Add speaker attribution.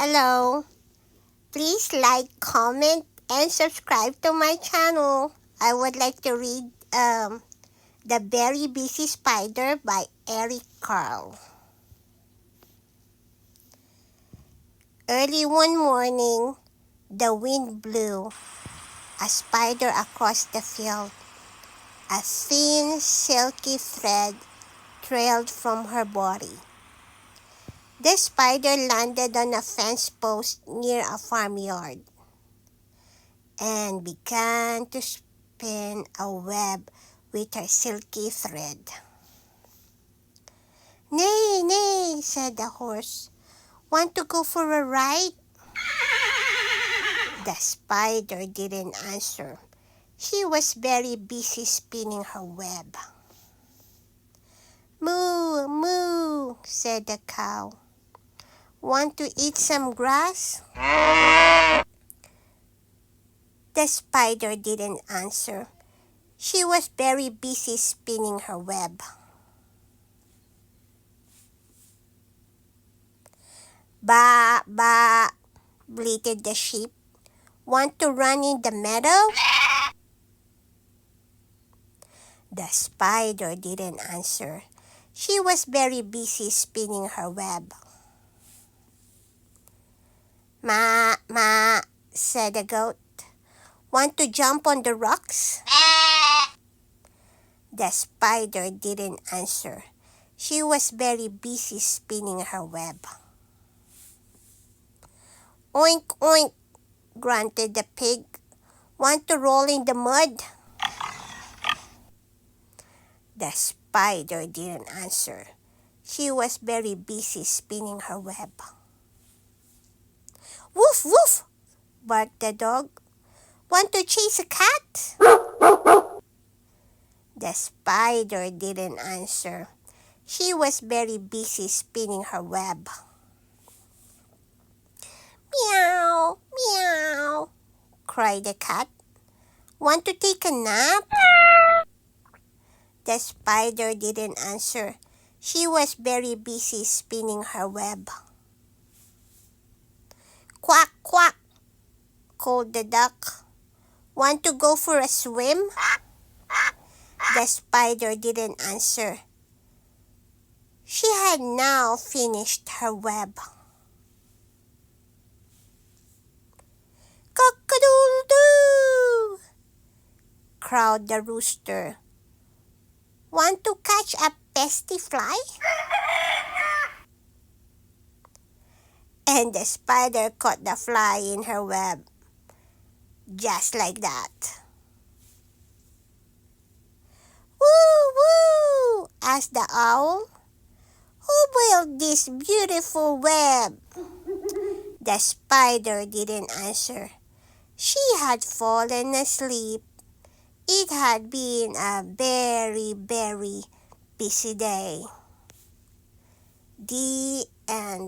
Speaker 1: Hello. Please like, comment, and subscribe to my channel. I would like to read The Very Busy Spider by Eric Carle. Early one morning, the wind blew a spider across the field. A thin, silky thread trailed from her body. The spider landed on a fence post near a farmyard and began to spin a web with her silky thread. "Nay, nay," said the horse. "Want to go for a ride?" The spider didn't answer. She was very busy spinning her web. "Moo, moo," said the cow. "Want to eat some grass?" The spider didn't answer. She was very busy spinning her web. "Ba, ba," bleated the sheep. "Want to run in the meadow?" The spider didn't answer. She was very busy spinning her web. "Ma, ma," said the goat. "Want to jump on the rocks?" The spider didn't answer. She was very busy spinning her web. "Oink, oink," grunted the pig. "Want to roll in the mud?" The spider didn't answer. She was very busy spinning her web. "Woof, woof," barked the dog. "Want to chase a cat?" The spider didn't answer. She was very busy spinning her web. "Meow, meow," cried the cat. "Want to take a nap?" The spider didn't answer. She was very busy spinning her web. "Quack, quack," called the duck. "Want to go for a swim?" The spider didn't answer. She had now finished her web. "Cock-a-doodle-doo," crowed the rooster. "Want to catch a pesky fly?" And the spider caught the fly in her web, just like that. "Woo, woo," asked the owl. "Who built this beautiful web?" The spider didn't answer. She had fallen asleep. It had been a very, very busy day. The end.